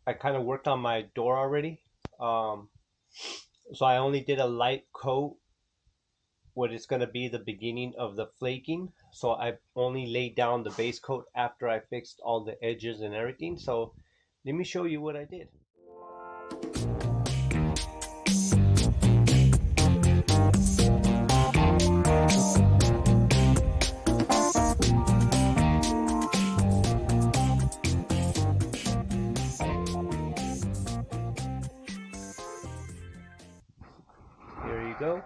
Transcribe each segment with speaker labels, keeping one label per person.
Speaker 1: I kind of worked on my door already. Um, so I only did a light coat, what is going to be the beginning of the flaking. So I only laid down the base coat after I fixed all the edges and everything. So let me show you what I did. Here you go.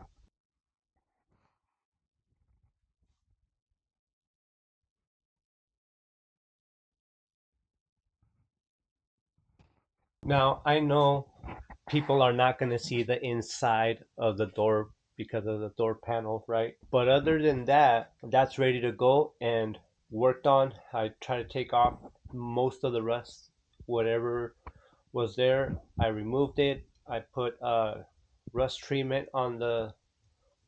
Speaker 1: Now I know people are not going to see the inside of the door because of the door panel, right? But other than that, that's ready to go and worked on. I try to take off most of the rust, whatever was there. I removed it. I put rust treatment on the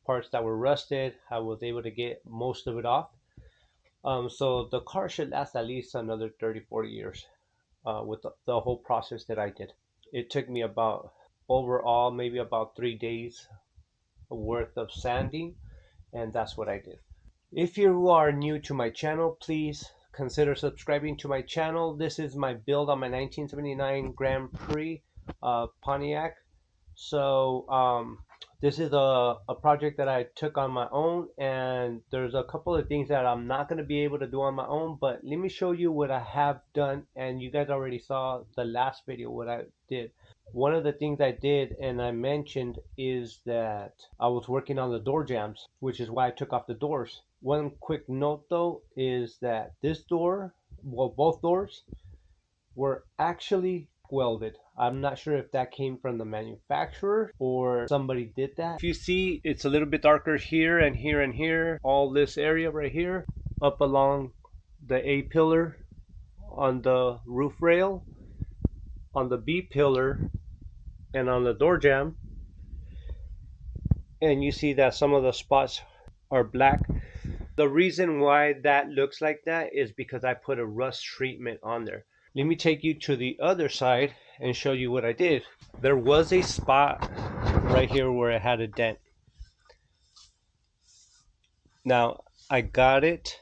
Speaker 1: parts that were rusted. I was able to get most of it off. So the car should last at least another 30, 40 years with the whole process that I did. It took me about overall maybe about 3 days worth of sanding, and that's what I did. If you are new to my channel, please consider subscribing to my channel. This is my build on my 1979 Grand Prix Pontiac. So this is a project that I took on my own, and there's a couple of things that I'm not going to be able to do on my own, but let me show you what I have done. And you guys already saw the last video what I did. One of the things I did and I mentioned is that I was working on the door jambs, which is why I took off the doors. One quick note though is that this door, well, both doors were actually welded. I'm not sure if that came from the manufacturer or somebody did that. If you see, it's a little bit darker here and here and here. All this area right here up along the A pillar on the roof rail, on the B pillar, and on the door jamb. And you see that some of the spots are black. The reason why that looks like that is because I put a rust treatment on there. Let me take you to the other side and show you what I did. There was a spot right here where it had a dent. Now I got it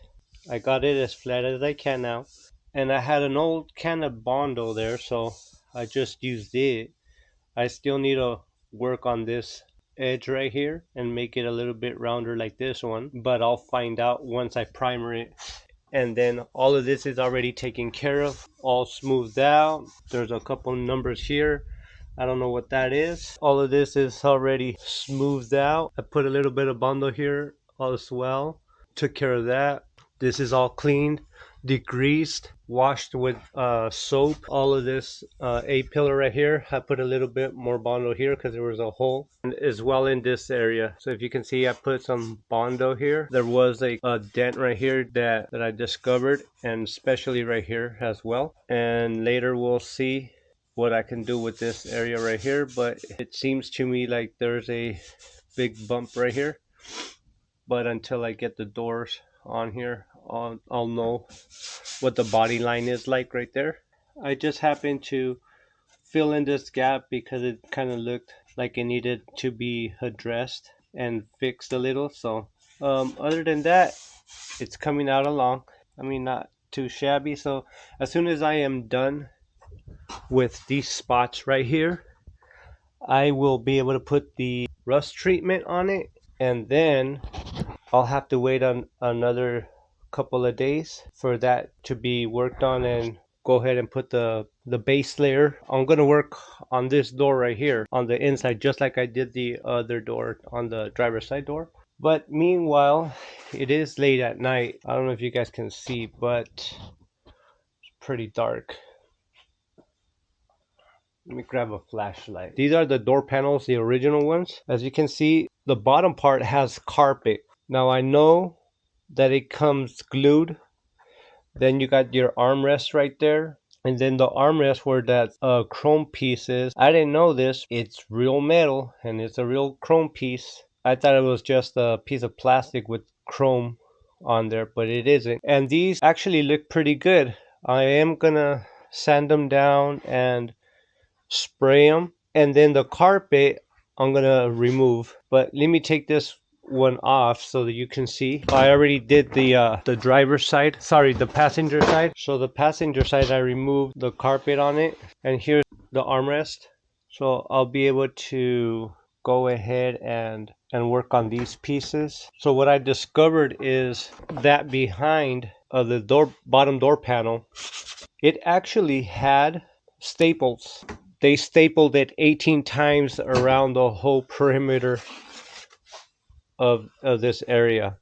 Speaker 1: as flat as I can now, and I had an old can of Bondo there, so I just used it. I still need to work on this edge right here and make it a little bit rounder like this one, but I'll find out once I primer it. And then all of this is already taken care of, all smoothed out. There's a couple numbers here, I don't know what that is. All of this is already smoothed out. I put a little bit of Bondo here as well, took care of that. This is all cleaned, degreased, washed with soap. All of this A pillar right here, I put a little bit more Bondo here because there was a hole, and as well in this area. So if you can see, I put some Bondo here. There was a dent right here that I discovered, and especially right here as well. And later we'll see what I can do with this area right here, but it seems to me like there's a big bump right here. But until I get the doors on here, I'll know what the body line is like right there. I just happened to fill in this gap because it kind of looked like it needed to be addressed and fixed a little. So other than that, it's coming out along. I mean, not too shabby. So as soon as I am done with these spots right here, I will be able to put the rust treatment on it, and then I'll have to wait on another couple of days for that to be worked on and go ahead and put the base layer. I'm going to work on this door right here on the inside just like I did the other door on the driver's side door. But meanwhile, it is late at night. I don't know if you guys can see, but it's pretty dark. Let me grab a flashlight. These are the door panels, the original ones. As you can see, the bottom part has carpet. Now I know that it comes glued. Then you got your armrest right there. And then the armrest where that chrome piece is. I didn't know this. It's real metal and it's a real chrome piece. I thought it was just a piece of plastic with chrome on there, but it isn't. And these actually look pretty good. I am gonna sand them down and spray them, and then the carpet I'm gonna remove. But let me take this one off so that you can see. I already did the driver's side, sorry, the passenger side. So the passenger side, I removed the carpet on it, and here's the armrest. So I'll be able to go ahead and work on these pieces. So what I discovered is that behind the door, bottom door panel, it actually had staples. They stapled it 18 times around the whole perimeter of this area.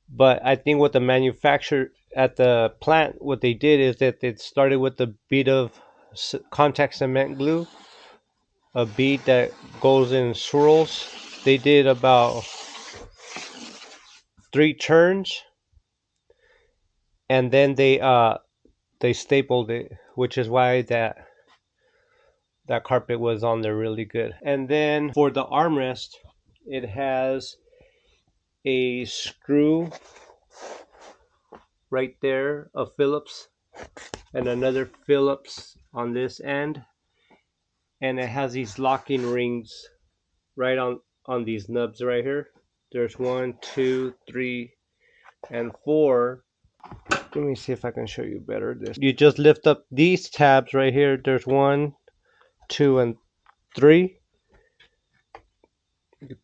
Speaker 1: But I think what the manufacturer at the plant, what they did is that they started with a bead of contact cement glue, a bead that goes in swirls. They did about 3 turns, and then they stapled it, which is why that carpet was on there really good. And then for the armrest, it has a screw right there, a Phillips, and another Phillips on this end, and it has these locking rings right on these nubs right here. There's 1, 2, 3, and 4. Let me see if I can show you better this. You just lift up these tabs right here. There's 1, 2, and 3.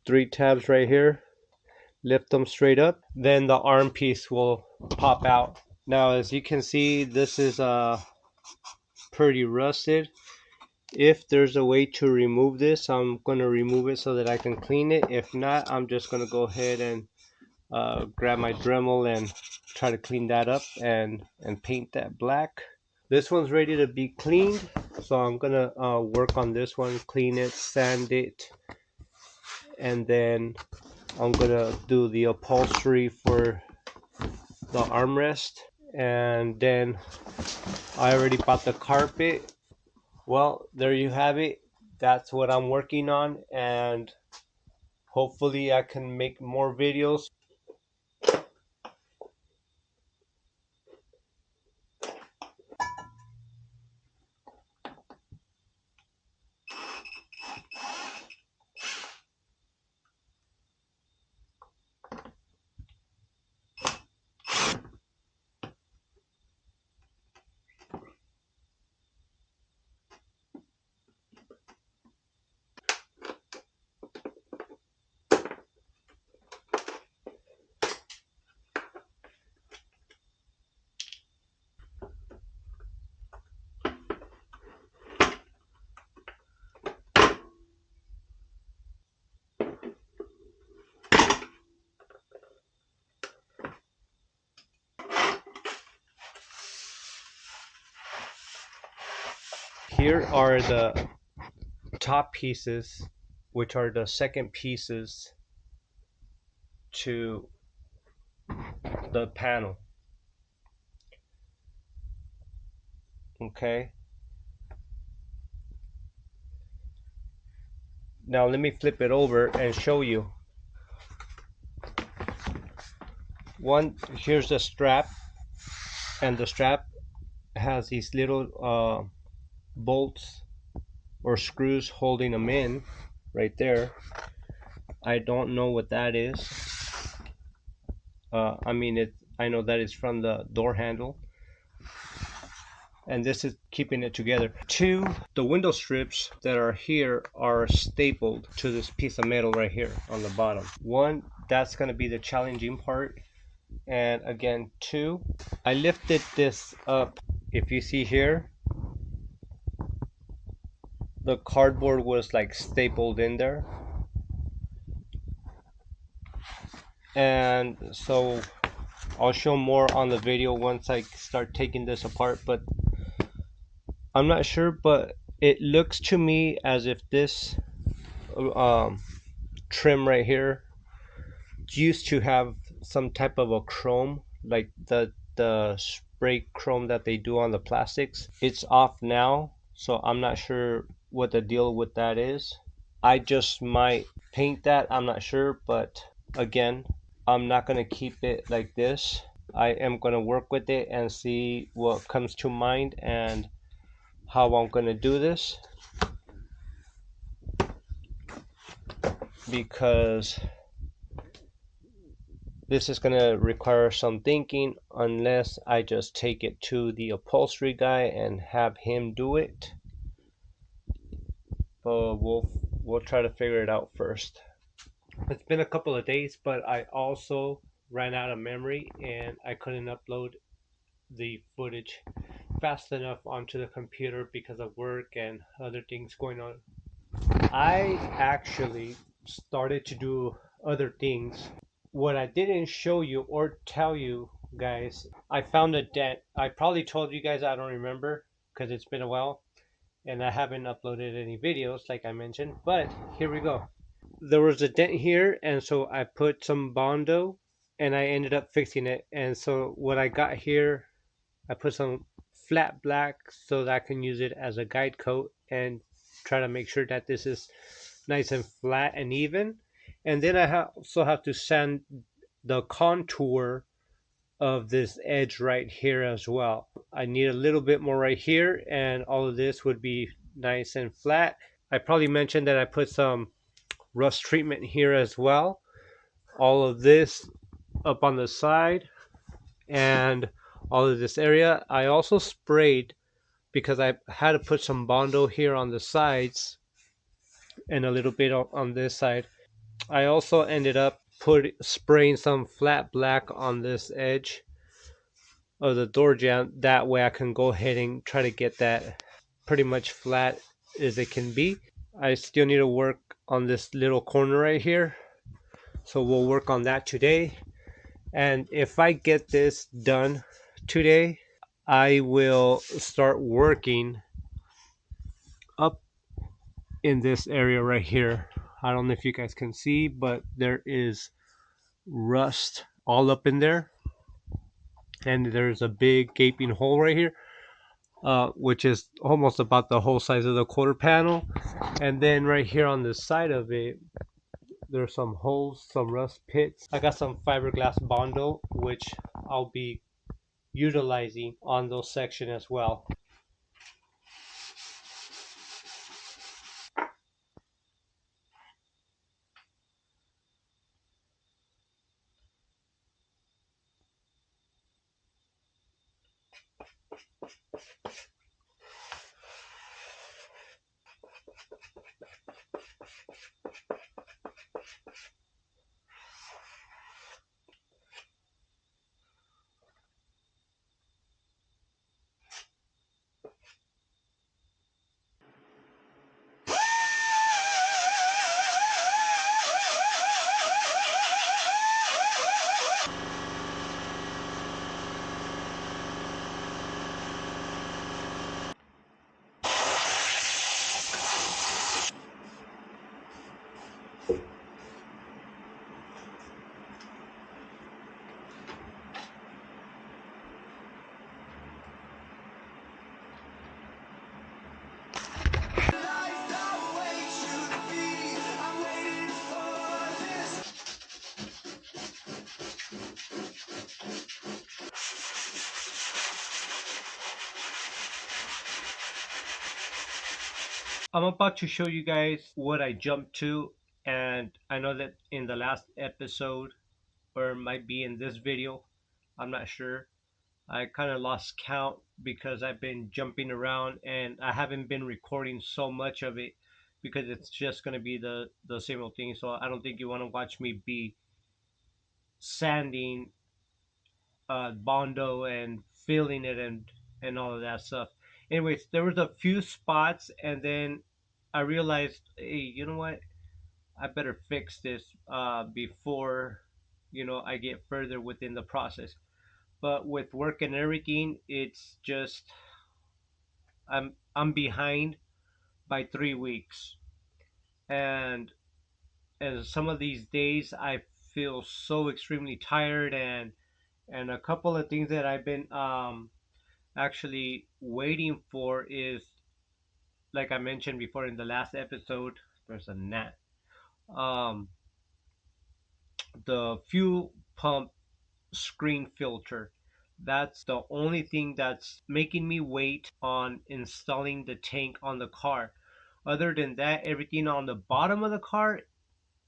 Speaker 1: 3 tabs right here. Lift them straight up, then the arm piece will pop out. Now as you can see, this is pretty rusted. If there's a way to remove this, I'm going to remove it so that I can clean it. If not, I'm just going to go ahead and grab my Dremel and try to clean that up and paint that black. This one's ready to be cleaned, so I'm going to work on this one, clean it, sand it, and then I'm gonna do the upholstery for the armrest. And then I already bought the carpet. Well, there you have it. That's what I'm working on, and hopefully I can make more videos. Here are the top pieces, which are the second pieces to the panel. Okay. Now let me flip it over and show you. One, here's the strap, and the strap has these little bolts or screws holding them in right there. I don't know what that is. I know that is from the door handle, and this is keeping it together. 2, the window strips that are here are stapled to this piece of metal right here on the bottom. 1, that's going to be the challenging part. And again, 2, I lifted this up. If you see here, the cardboard was like stapled in there, and so I'll show more on the video once I start taking this apart. But I'm not sure, but it looks to me as if this trim right here used to have some type of a chrome, like the spray chrome that they do on the plastics. It's off now, so I'm not sure what the deal with that is. I just might paint that, I'm not sure, but again, I'm not gonna keep it like this. I am going to work with it and see what comes to mind and how I'm going to do this, because this is going to require some thinking unless I just take it to the upholstery guy and have him do it. But we'll try to figure it out first. It's been a couple of days, but I also ran out of memory and I couldn't upload the footage fast enough onto the computer because of work and other things going on. I actually started to do other things. What I didn't show you or tell you guys, I found a dent. I probably told you guys, I don't remember because it's been a while and I haven't uploaded any videos like I mentioned, but here we go. There was a dent here, and so I put some Bondo and I ended up fixing it. And so what I got here, I put some flat black so that I can use it as a guide coat and try to make sure that this is nice and flat and even. And then I also have to sand the contour of this edge right here as well. I need a little bit more right here, and all of this would be nice and flat. I probably mentioned that I put some rust treatment here as well. All of this up on the side and all of this area. I also sprayed because I had to put some Bondo here on the sides and a little bit on this side. I also ended up spraying some flat black on this edge of the door jamb. That way I can go ahead and try to get that pretty much flat as it can be. I still need to work on this little corner right here, so we'll work on that today. And if I get this done today, I will start working up in this area right here. I don't know if you guys can see, but there is rust all up in there, and there's a big gaping hole right here, which is almost about the whole size of the quarter panel. And then right here on the side of it, there's some holes, some rust pits. I got some fiberglass Bondo, which I'll be utilizing on those sections as well. I'm about to show you guys what I jumped to, and I know that in the last episode, or it might be in this video, I'm not sure, I kind of lost count because I've been jumping around and I haven't been recording so much of it because it's just going to be the same old thing. So I don't think you want to watch me be sanding Bondo and filling it and all of that stuff. Anyways, there was a few spots, and then I realized, hey, you know what? I better fix this before I get further within the process. But with work and everything, it's just I'm behind by 3 weeks, and some of these days I feel so extremely tired, and a couple of things that I've been actually waiting for is, like I mentioned before in the last episode, there's a gnat. Um, the fuel pump screen filter. That's the only thing that's making me wait on installing the tank on the car. Other than that, everything on the bottom of the car,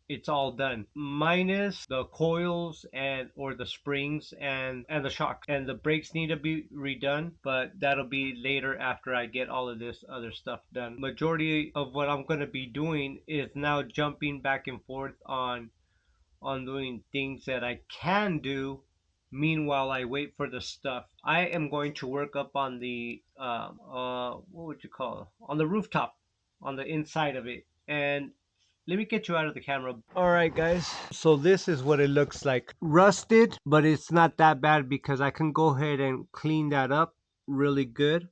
Speaker 1: it's all done, minus the coils and or the springs and the shocks, and the brakes need to be redone, but that'll be later after I get all of this other stuff done. Majority of what I'm going to be doing is now jumping back and forth on doing things that I can do. Meanwhile, I wait for the stuff. I am going to work up on the what would you call it? On the rooftop, on the inside of it. And let me get you out of the camera. All right, guys. So this is what it looks like. Rusted, but it's not that bad because I can go ahead and clean that up really good.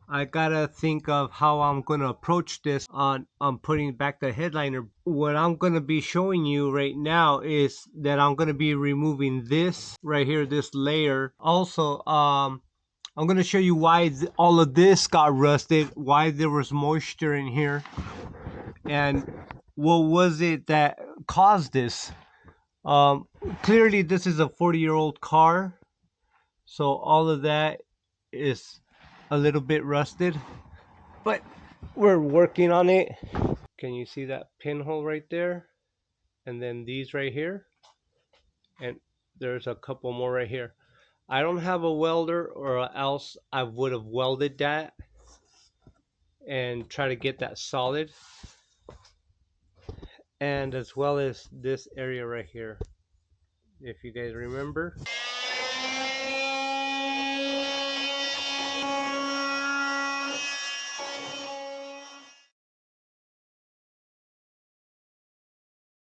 Speaker 1: I gotta think of how I'm gonna approach this on putting back the headliner. What I'm gonna be showing you right now is that I'm gonna be removing this right here, this layer. Also, I'm gonna show you why all of this got rusted, why there was moisture in here, and what was it that caused this. Clearly this is a 40-year-old car, so all of that is a little bit rusted, but we're working on it. Can you see that pinhole right there? And then these right here, and there's a couple more right here. I don't have a welder, or else I would have welded that and try to get that solid. And as well as this area right here, if you guys remember.